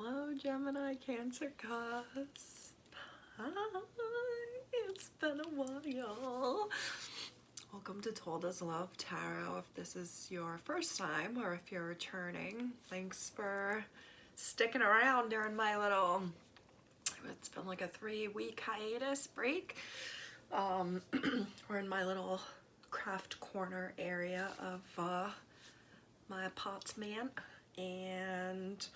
Hello, Gemini, Cancer, CUSP. Hi, it's been a while. Welcome to Told Us Love Tarot. If this is your first time or if you're returning, thanks for sticking around during my little, it's been like a 3-week hiatus break. We're in my little craft corner area of my apartment, and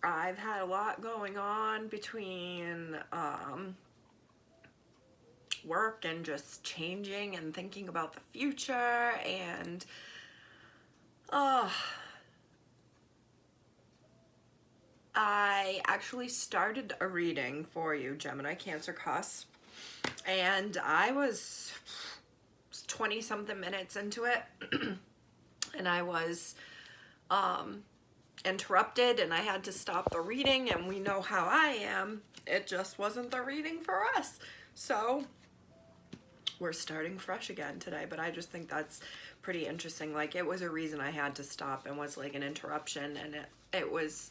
I've had a lot going on between work and just changing and thinking about the future, and I actually started a reading for you, Gemini, Cancer, CUSP, and I was 20 something minutes into it and I was interrupted and I had to stop the reading, and we know how I am. It just wasn't the reading for us. So we're starting fresh again today, but I just think that's pretty interesting. Like, it was a reason I had to stop and was like an interruption, and it was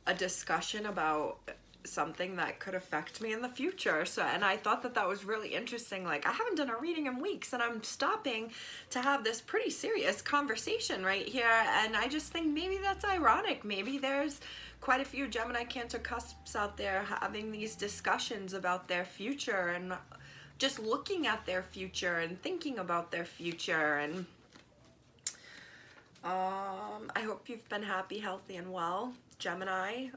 a discussion about something that could affect me in the future. So, and I thought that was really interesting. Like, I haven't done a reading in weeks and I'm stopping to have this pretty serious conversation right here, and I just think maybe that's ironic. Maybe there's quite a few Gemini, Cancer, CUSPs out there having these discussions about their future and just looking at their future and thinking about their future. And I hope you've been happy, healthy, and well. Gemini,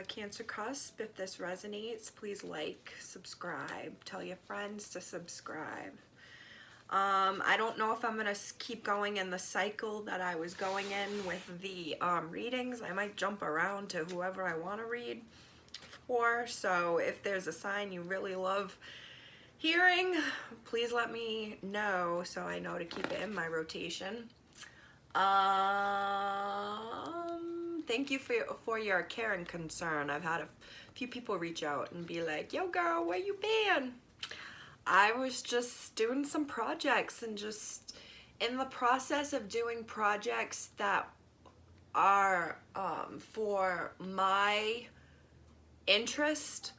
Cancer, CUSP, if this resonates, please like, subscribe, tell your friends to subscribe. I don't know if I'm going to keep going in the cycle that I was going in with the readings. I might jump around to whoever I want to read for. So if there's a sign you really love hearing, please let me know so I know to keep it in my rotation. Thank you for your care and concern. I've had a few people reach out and be like, yo girl, where you been? I was just doing some projects and just in the process of doing projects that are for my interest.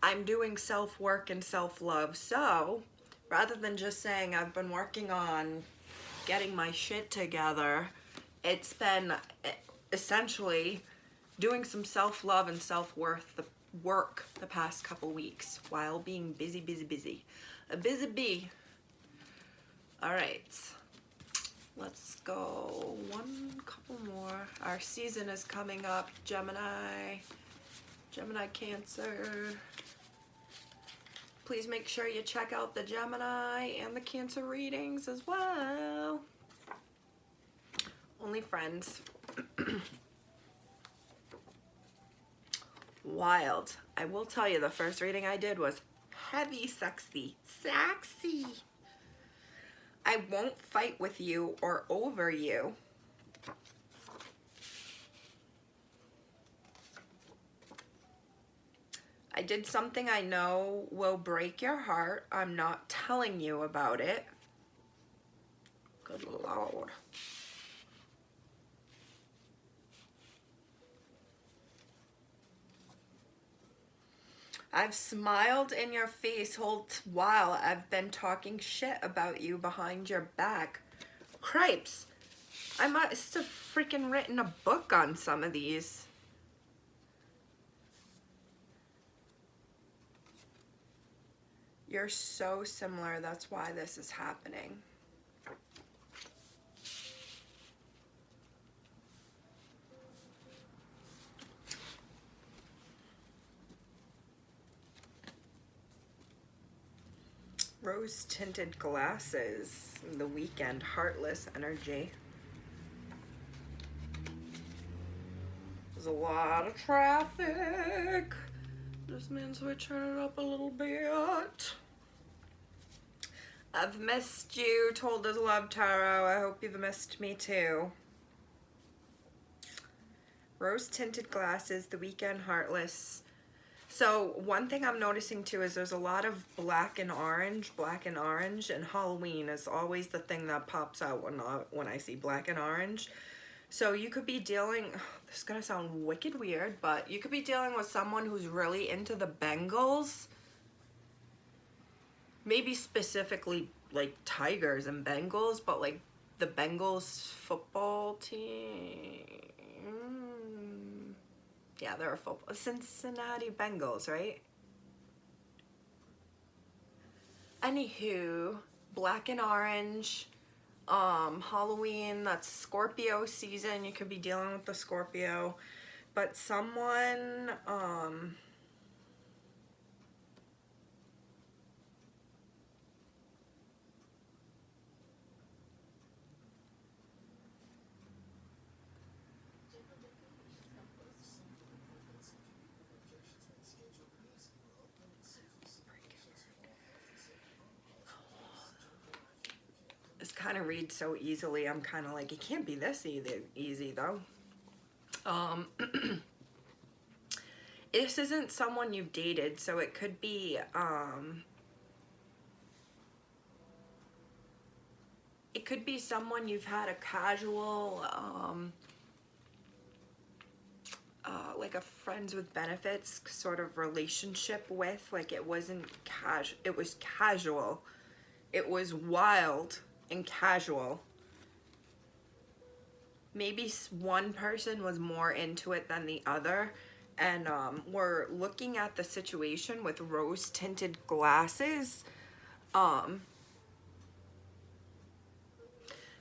I'm doing self-work and self-love. So rather than just saying I've been working on getting my shit together, it's been essentially doing some self-love and self-worth work the past couple weeks while being busy. A busy bee. All right, let's go one couple more. Our season is coming up. Gemini, Cancer. Please make sure you check out the Gemini and the Cancer readings as well. Only friends. Wild. I will tell you, the first reading I did was heavy, sexy. I won't fight with you or over you. I did something I know will break your heart. I'm not telling you about it. Good Lord. I've smiled in your face whole while I've been talking shit about you behind your back. Cripes. I must have freaking written a book on some of these. You're so similar, that's why this is happening. Rose-tinted glasses, the weekend, heartless energy. There's a lot of traffic. This means we turn it up a little bit. I've missed you, Told Us Love Tarot. I hope you've missed me too. Rose-tinted glasses, the weekend, heartless. So one thing I'm noticing too is there's a lot of black and orange, and Halloween is always the thing that pops out when I see black and orange. So you could be dealing, this is gonna sound wicked weird, but you could be dealing with someone who's really into the Bengals. Maybe specifically like Tigers and Bengals, but like the Bengals football team. Yeah, they're a football. Cincinnati Bengals, right? Anywho, black and orange. Halloween, that's Scorpio season. You could be dealing with the Scorpio. But someone, this kind of reads so easily. I'm kind of like, it can't be this easy though. This isn't someone you've dated, so it could be, someone you've had a casual, like a friends with benefits sort of relationship with. Like it wasn't casual, it was casual. It was wild and casual. Maybe one person was more into it than the other, and we're looking at the situation with rose tinted glasses.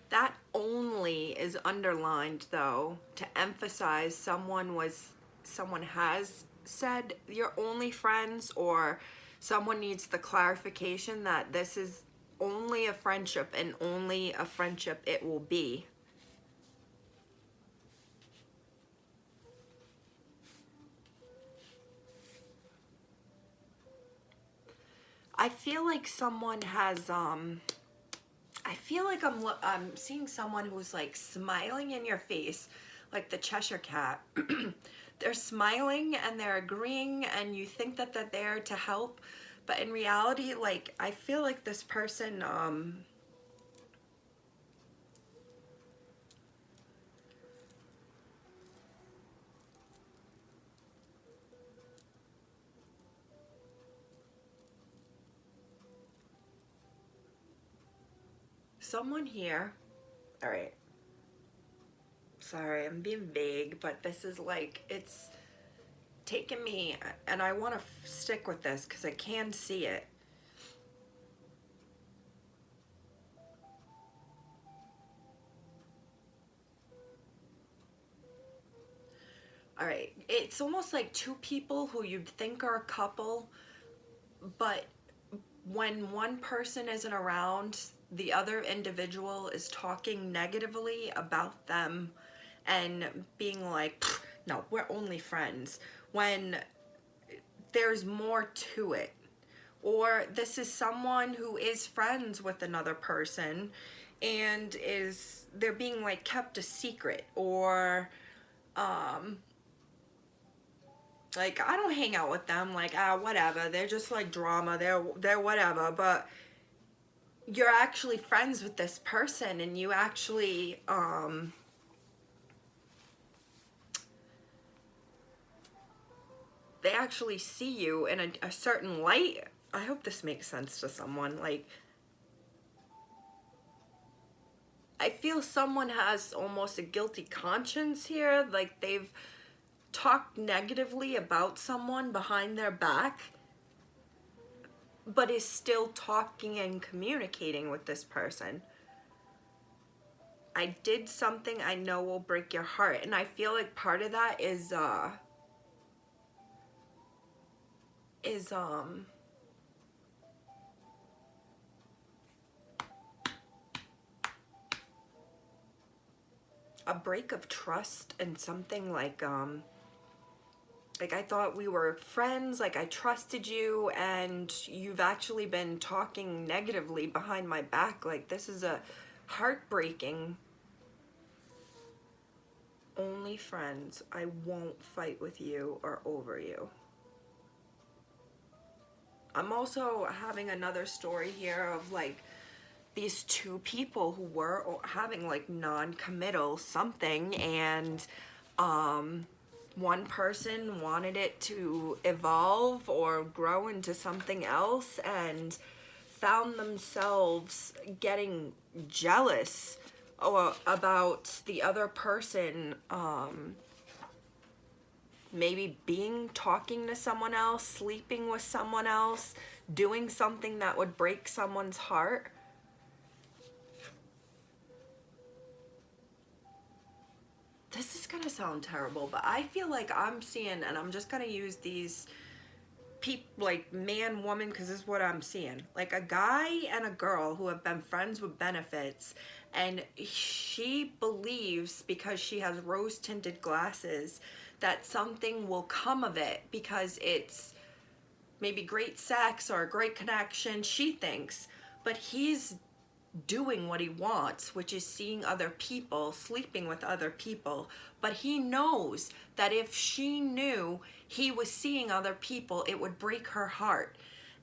That only is underlined though to emphasize someone has said you're only friends, or someone needs the clarification that this is only a friendship and only a friendship it will be. I feel like someone has I feel like I'm seeing someone who's like smiling in your face, like the Cheshire Cat. They're smiling and they're agreeing, and you think that they're there to help, but in reality, like, I feel like this person, someone here, all right, sorry, I'm being vague, but this is like, it's taken me, and I want to stick with this because I can see it. All right, it's almost like two people who you'd think are a couple, but when one person isn't around, the other individual is talking negatively about them and being like, no, we're only friends, when there's more to it. Or this is someone who is friends with another person and they're being like kept a secret, or like, I don't hang out with them, like, whatever, they're just like drama, they're whatever, but you're actually friends with this person, and you actually they actually see you in a certain light. I hope this makes sense to someone. Like, I feel someone has almost a guilty conscience here, like they've talked negatively about someone behind their back, but is still talking and communicating with this person. I did something I know will break your heart, and I feel like part of that is a break of trust, and something like I thought we were friends, like I trusted you, and you've actually been talking negatively behind my back. Like, this is a heartbreaking. Only friends. I won't fight with you or over you. I'm also having another story here of like these two people who were having like non-committal something, and one person wanted it to evolve or grow into something else and found themselves getting jealous about the other person maybe talking to someone else, sleeping with someone else, doing something that would break someone's heart. This is gonna sound terrible, but I feel like I'm seeing, and I'm just gonna use these people, like man, woman, because this is what I'm seeing. Like a guy and a girl who have been friends with benefits, and she believes, because she has rose-tinted glasses, that something will come of it because it's maybe great sex or a great connection, she thinks, but he's doing what he wants, which is seeing other people, sleeping with other people. But he knows that if she knew he was seeing other people, it would break her heart.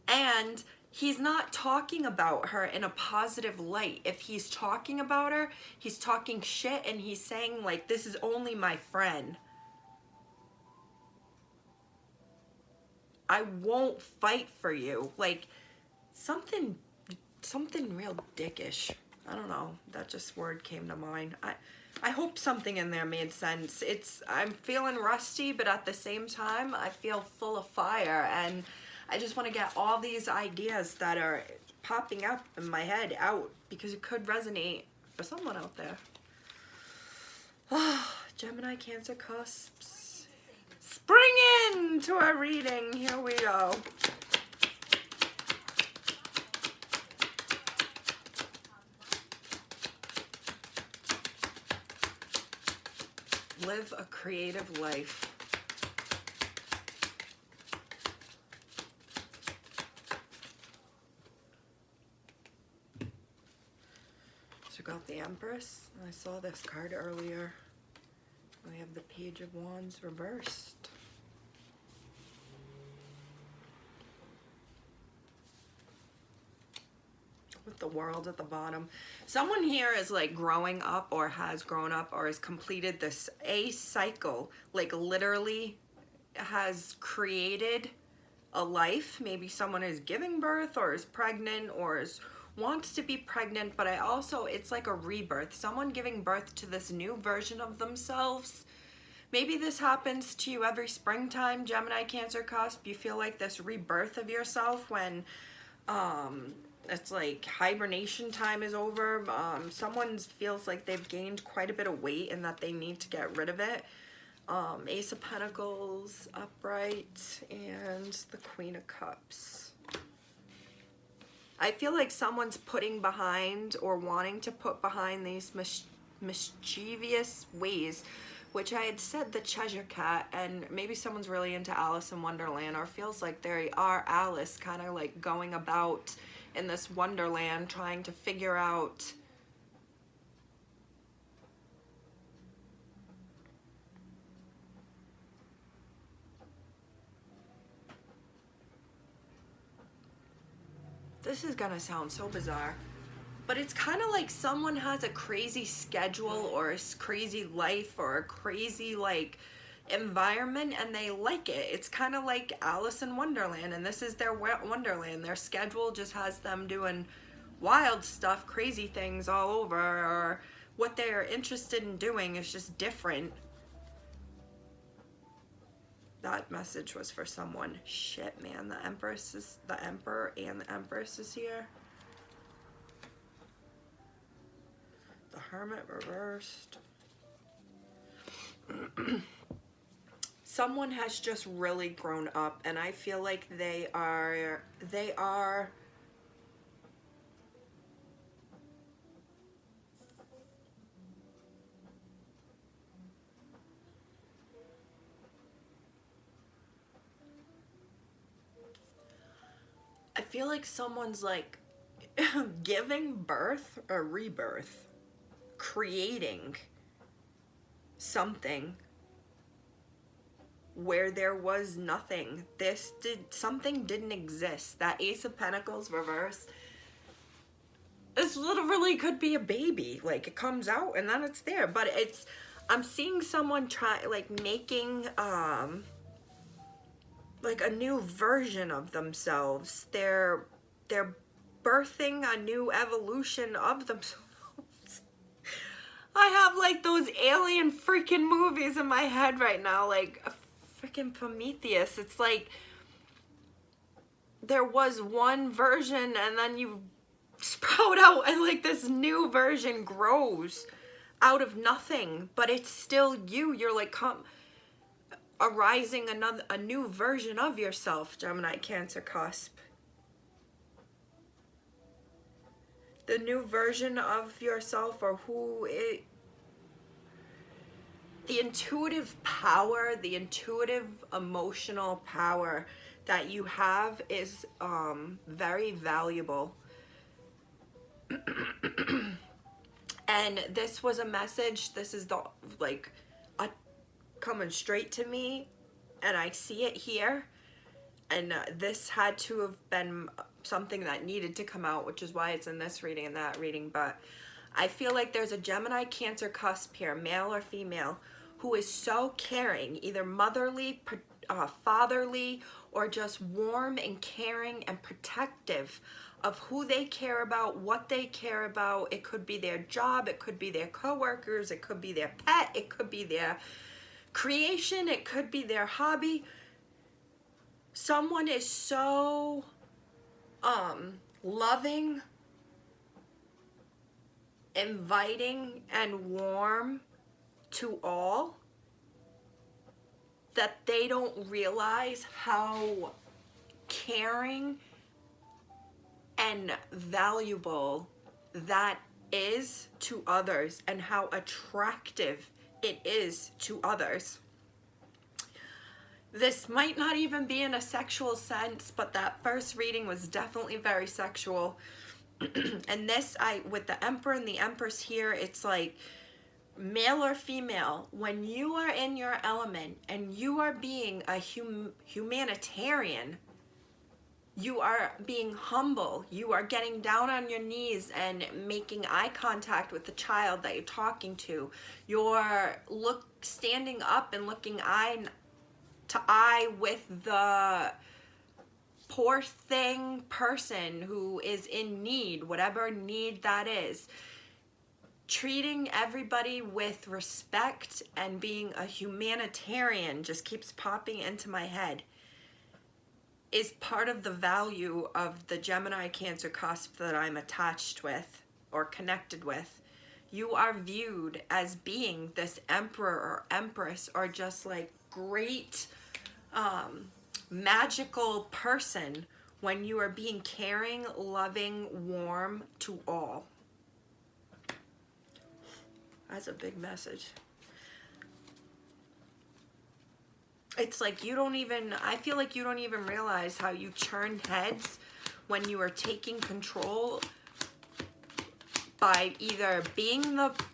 And he's not talking about her in a positive light. If he's talking about her, he's talking shit, and he's saying like, this is only my friend. I won't fight for you. Like something real dickish. I don't know. That just word came to mind. I hope something in there made sense. I'm feeling rusty, but at the same time, I feel full of fire, and I just want to get all these ideas that are popping up in my head out, because it could resonate for someone out there. Gemini, Cancer, cusps. Spring into our reading. Here we go. Live a creative life. So we got the Empress. I saw this card earlier. We have the Page of Wands reversed. With the World at the bottom. Someone here is like growing up, or has grown up, or has completed this cycle, like literally has created a life. Maybe someone is giving birth, or is pregnant, or wants to be pregnant, but it's like a rebirth. Someone giving birth to this new version of themselves. Maybe this happens to you every springtime, Gemini, Cancer, cusp. You feel like this rebirth of yourself when it's like hibernation time is over. Someone feels like they've gained quite a bit of weight and that they need to get rid of it. Ace of Pentacles upright, and the Queen of Cups. I feel like someone's putting behind, or wanting to put behind, these mischievous ways, which I had said the Cheshire Cat, and maybe someone's really into Alice in Wonderland, or feels like they are Alice, kind of like going about in this wonderland trying to figure out this is gonna sound so bizarre, but it's kind of like someone has a crazy schedule, or a crazy life, or a crazy like environment, and they like it. It's kind of like Alice in Wonderland, and this is their wonderland. Their schedule just has them doing wild stuff, crazy things all over, or what they're interested in doing is just different. That message was for someone. Shit, man, the Emperor and the Empress is here. The Hermit reversed. Someone has just really grown up, and I feel like they are I feel like someone's like giving birth or rebirth, creating something where there was nothing. Something didn't exist. That Ace of Pentacles reverse, This literally could be a baby. Like, it comes out and then it's there. But it's, I'm seeing someone try, like, making, like a new version of themselves. They're birthing a new evolution of themselves. I have like those alien freaking movies in my head right now, like a freaking Prometheus. It's like there was one version and then you sprout out and like this new version grows out of nothing, but it's still you. You're like arising a new version of yourself, Gemini, Cancer, Cusp. The new version of yourself, or the intuitive power, the intuitive emotional power that you have is very valuable. And this was a message, this is the like coming straight to me, and I see it here, and this had to have been something that needed to come out, which is why it's in this reading and that reading. But I feel like there's a Gemini, Cancer cusp here, male or female, who is so caring, either motherly, fatherly, or just warm and caring and protective of who they care about, what they care about. It could be their job, it could be their coworkers, it could be their pet, it could be their creation, it could be their hobby. Someone is so loving, inviting, and warm to all that they don't realize how caring and valuable that is to others, and how attractive it is to others. This might not even be in a sexual sense, but that first reading was definitely very sexual. And this, with the Emperor and the Empress here, it's like male or female, when you are in your element and you are being a humanitarian, you are being humble, you are getting down on your knees and making eye contact with the child that you're talking to. You're standing up and looking eye to eye with the poor thing person who is in need, whatever need that is. Treating everybody with respect and being a humanitarian just keeps popping into my head, is part of the value of the Gemini, Cancer cusp that I'm attached with or connected with. You are viewed as being this emperor or empress, or just like great magical person when you are being caring, loving, warm to all. That's a big message. It's like you don't even, I feel like you don't even realize how you turn heads when you are taking control by either being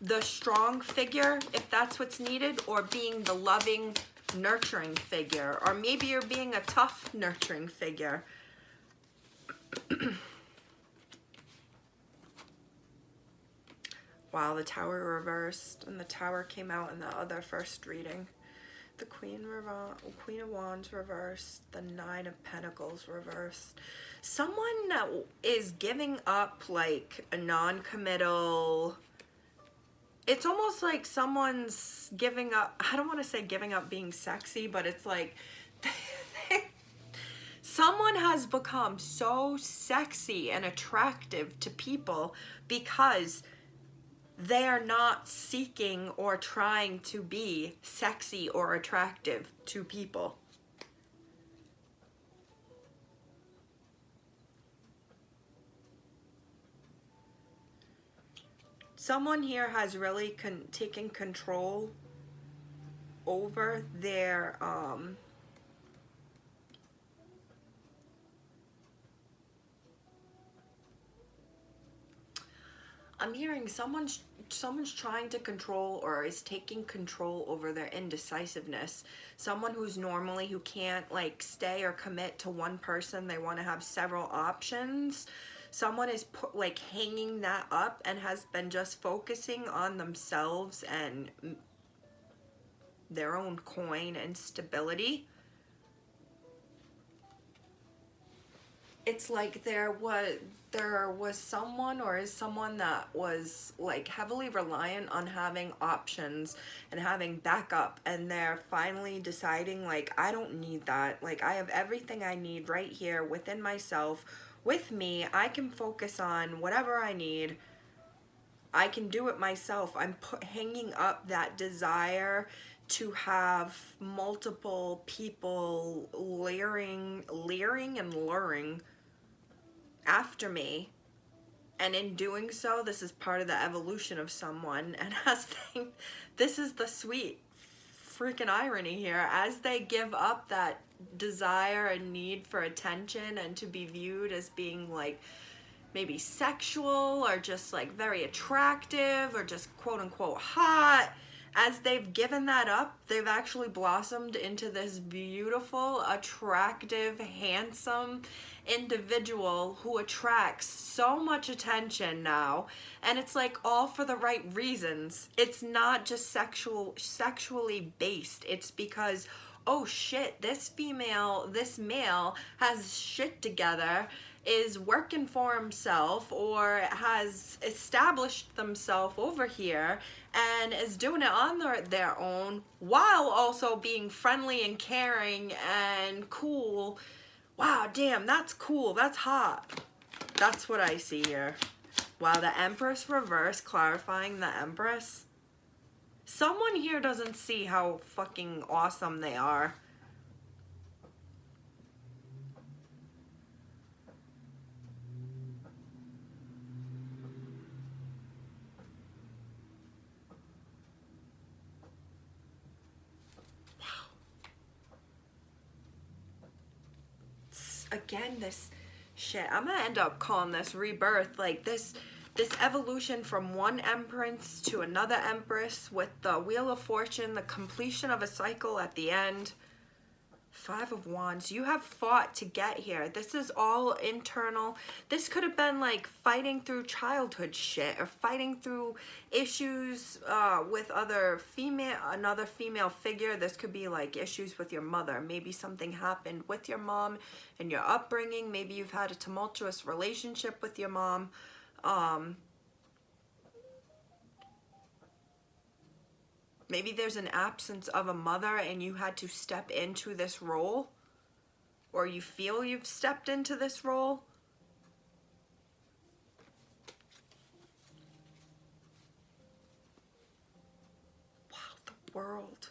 the strong figure, if that's what's needed, or being the loving, nurturing figure, or maybe you're being a tough, nurturing figure. Wow, the Tower reversed, and the Tower came out in the other first reading. The Queen of Wands reversed, the Nine of Pentacles reversed. Someone is giving up like a non-committal. It's almost like someone's giving up. I don't want to say giving up being sexy, but it's like someone has become so sexy and attractive to people because they are not seeking or trying to be sexy or attractive to people. Someone here has really taken control over their I'm hearing someone's trying to control or is taking control over their indecisiveness. Someone who can't like stay or commit to one person. They want to have several options. someone is like hanging that up and has been just focusing on themselves and their own coin and stability. It's like there was someone, or is someone, that was like heavily reliant on having options and having backup, and they're finally deciding like, I don't need that. Like, I have everything I need right here within myself. With me, I can focus on whatever I need. I can do it myself. I'm hanging up that desire to have multiple people leering and luring after me. And in doing so, this is part of the evolution of someone. And this is the sweet freaking irony here. As they give up that desire and need for attention and to be viewed as being like maybe sexual or just like very attractive or just quote unquote hot, as they've given that up, they've actually blossomed into this beautiful, attractive, handsome individual who attracts so much attention now. And it's like all for the right reasons. It's not just sexually based. It's because, oh shit, this male has shit together, is working for himself, or has established themselves over here and is doing it on their own, while also being friendly and caring and cool. Wow, damn, that's cool, that's hot. That's what I see here. Wow, the Empress reverse, clarifying the Empress. Someone here doesn't see how fucking awesome they are. Again, this shit, I'm gonna end up calling this rebirth. Like this evolution from one empress to another empress, with the Wheel of Fortune, the completion of a cycle at the end. Five of Wands. You have fought to get here. This is all internal. This could have been like fighting through childhood shit, or fighting through issues with another female figure. This could be like issues with your mother. Maybe something happened with your mom and your upbringing. Maybe you've had a tumultuous relationship with your mom. Maybe there's an absence of a mother and you had to step into this role, or you feel you've stepped into this role. Wow, the World.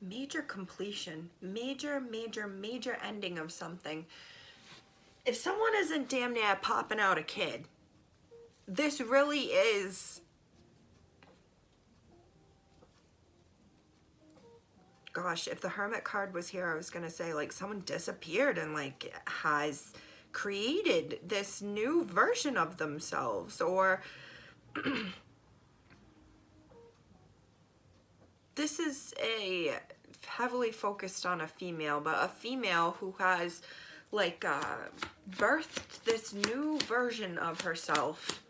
Major completion. Major ending of something. If someone isn't damn near popping out a kid, this really is... Gosh, if the Hermit card was here, I was gonna say like someone disappeared and like has created this new version of themselves, or this is a heavily focused on a female, but a female who has like birthed this new version of herself.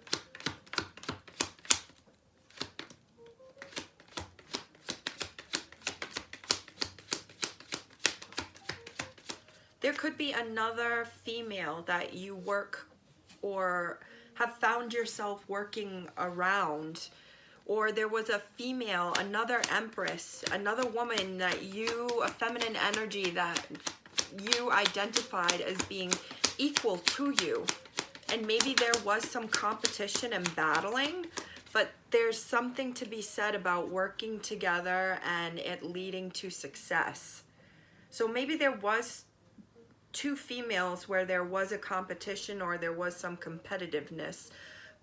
There could be another female that you work or have found yourself working around, or there was a female, another empress, another woman that a feminine energy that you identified as being equal to you. And maybe there was some competition and battling, but there's something to be said about working together and it leading to success. So maybe there was two females where there was a competition or there was some competitiveness,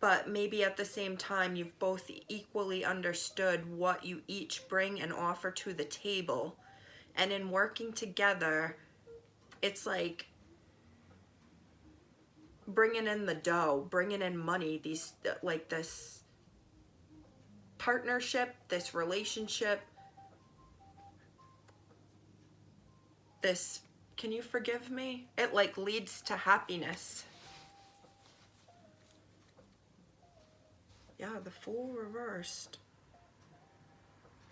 but maybe at the same time you've both equally understood what you each bring and offer to the table. And in working together, it's like bringing in the dough, bringing in money, these like this partnership, this relationship, this, can you forgive me? It like leads to happiness. Yeah, the Fool reversed.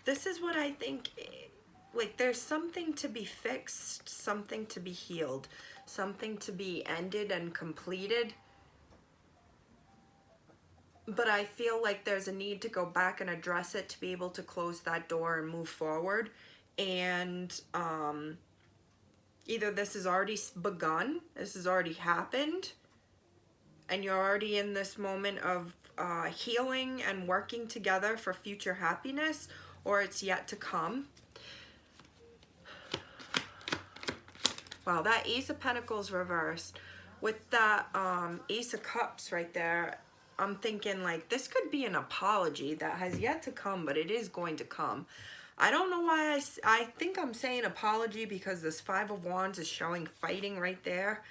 This is what I think, like, there's something to be fixed, something to be healed, something to be ended and completed. But I feel like there's a need to go back and address it to be able to close that door and move forward. And either this has already begun, this has already happened, and you're already in this moment of healing and working together for future happiness, or it's yet to come. Wow, that Ace of Pentacles reversed. With that Ace of Cups right there, I'm thinking like this could be an apology that has yet to come, but it is going to come. I don't know why I think I'm saying apology because this Five of Wands is showing fighting right there.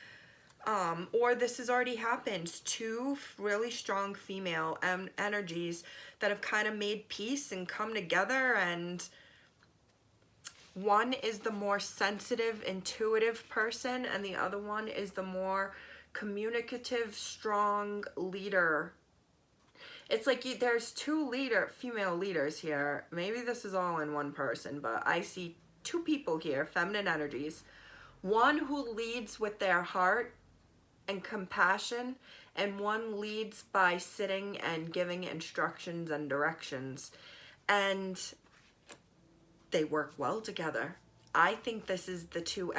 Or this has already happened. Two really strong female energies that have kind of made peace and come together, and one is the more sensitive, intuitive person, and the other one is the more communicative, strong leader. It's like there's two female leaders here. Maybe this is all in one person, but I see two people here, feminine energies. One who leads with their heart and compassion, and one leads by sitting and giving instructions and directions. And they work well together. I think this is the two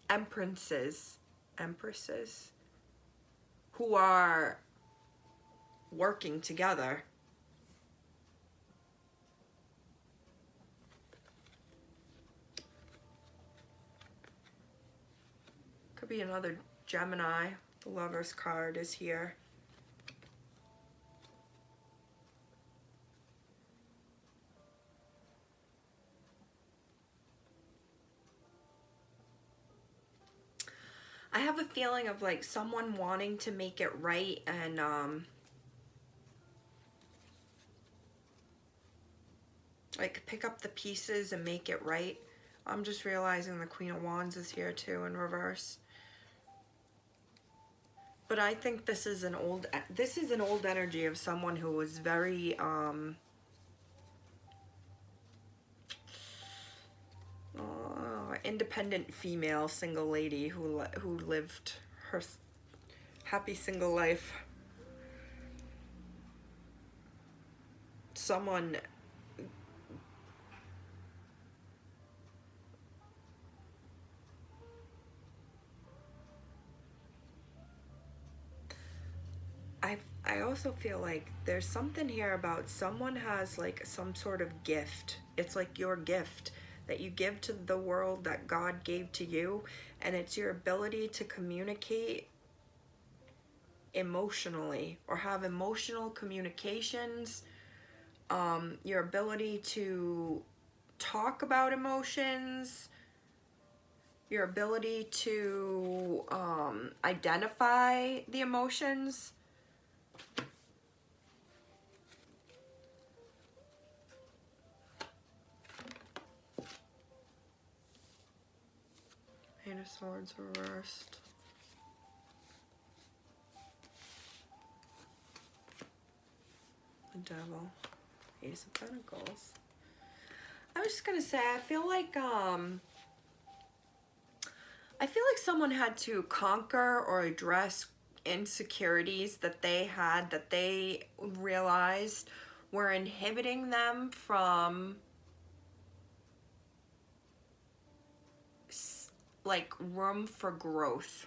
empresses who are working together. Could be another Gemini. The Lover's card is here. I have a feeling of like someone wanting to make it right and like pick up the pieces and make it right. I'm just realizing the Queen of Wands is here too in reverse. But I think this is an old energy of someone who was very independent female, single lady who lived her happy single life. Someone I also feel like there's something here about someone has like some sort of gift. It's like your gift that you give to the world that God gave to you, and it's your ability to communicate emotionally or have emotional communications, your ability to talk about emotions, your ability to identify the emotions. Eight of Swords reversed. The Devil. Ace of Pentacles. I was just gonna say, I feel like someone had to conquer or address insecurities that they had, that they realized were inhibiting them from like room for growth.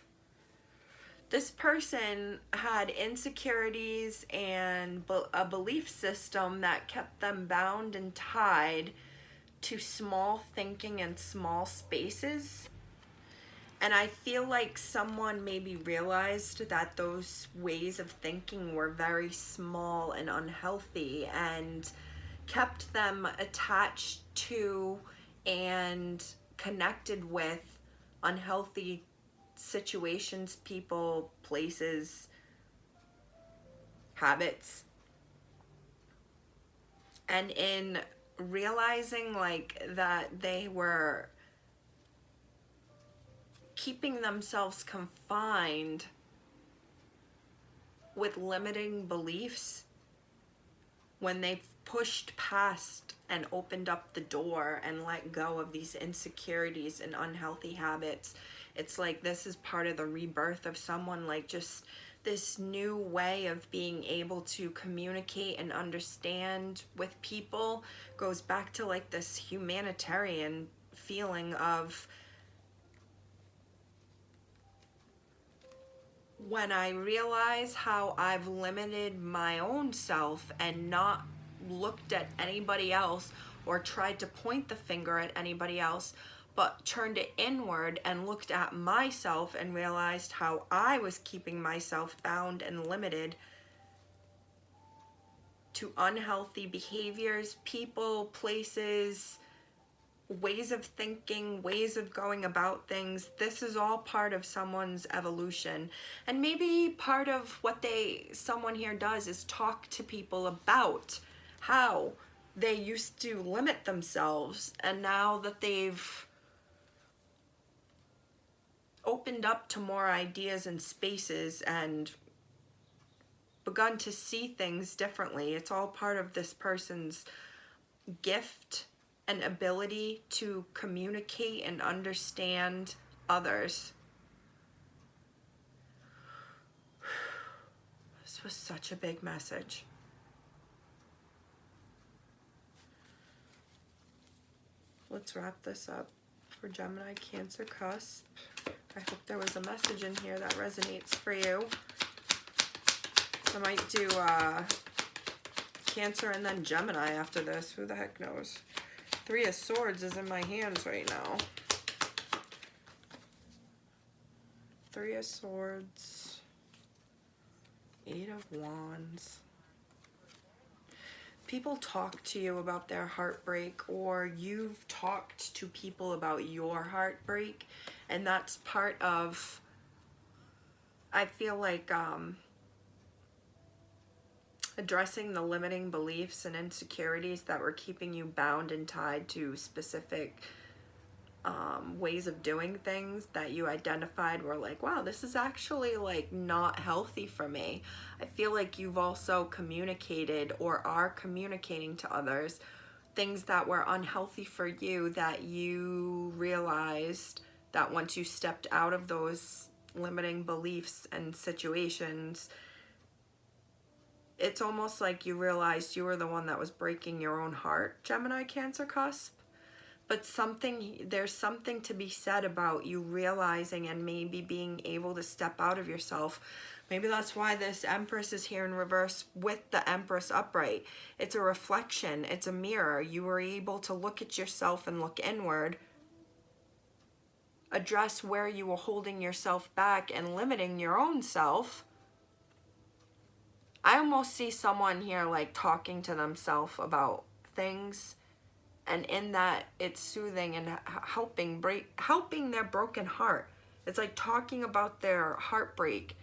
This person had insecurities and a belief system that kept them bound and tied to small thinking and small spaces. And I feel like someone maybe realized that those ways of thinking were very small and unhealthy and kept them attached to and connected with unhealthy situations, people, places, habits. And in realizing like that they were keeping themselves confined with limiting beliefs when they've pushed past and opened up the door and let go of these insecurities and unhealthy habits, it's like this is part of the rebirth of someone, like just this new way of being able to communicate and understand with people. Goes back to like this humanitarian feeling of when I realize how I've limited my own self and not looked at anybody else or tried to point the finger at anybody else, but turned it inward and looked at myself and realized how I was keeping myself bound and limited to unhealthy behaviors, people, places, ways of thinking, ways of going about things. This is all part of someone's evolution. And maybe part of what someone here does is talk to people about how they used to limit themselves, and now that they've opened up to more ideas and spaces and begun to see things differently. It's all part of this person's gift and ability to communicate and understand others. This was such a big message. Let's wrap this up for Gemini, Cancer, Cusp. I hope there was a message in here that resonates for you. I might do Cancer and then Gemini after this. Who the heck knows? 3 of Swords is in my hands right now. 3 of Swords. 8 of Wands. People talk to you about their heartbreak, or you've talked to people about your heartbreak, and that's part of, I feel like, addressing the limiting beliefs and insecurities that were keeping you bound and tied to specific ways of doing things that you identified were like, wow, this is actually like not healthy for me. I feel like you've also communicated or are communicating to others things that were unhealthy for you, that you realized that once you stepped out of those limiting beliefs and situations, it's almost like you realized you were the one that was breaking your own heart, Gemini, Cancer, Cusp. But there's something to be said about you realizing and maybe being able to step out of yourself. Maybe that's why this Empress is here in reverse with the Empress upright. It's a reflection. It's a mirror. You were able to look at yourself and look inward, address where you were holding yourself back and limiting your own self. I almost see someone here like talking to themselves about things, and in that it's soothing and helping their broken heart. It's like talking about their heartbreak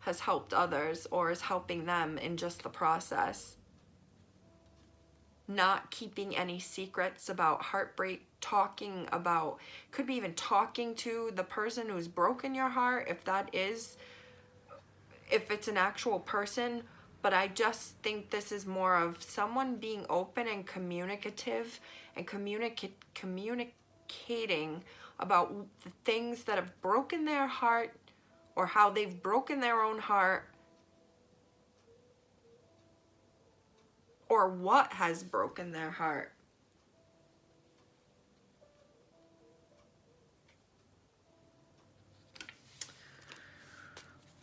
has helped others or is helping them in just the process. Not keeping any secrets about heartbreak, talking about, could be even talking to the person who's broken your heart, if it's an actual person. But I just think this is more of someone being open and communicative and communicating about the things that have broken their heart or how they've broken their own heart, or what has broken their heart.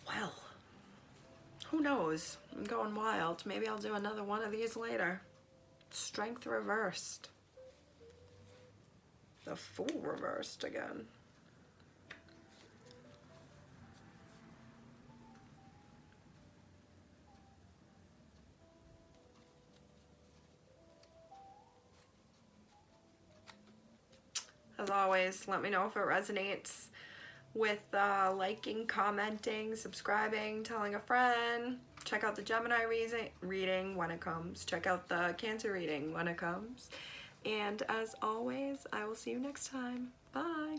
Well, who knows? I'm going wild. Maybe I'll do another one of these later. Strength reversed. The Fool reversed again. As always, let me know if it resonates with liking, commenting, subscribing, telling a friend. Check out the Gemini reading when it comes. Check out the Cancer reading when it comes. And as always, I will see you next time. Bye.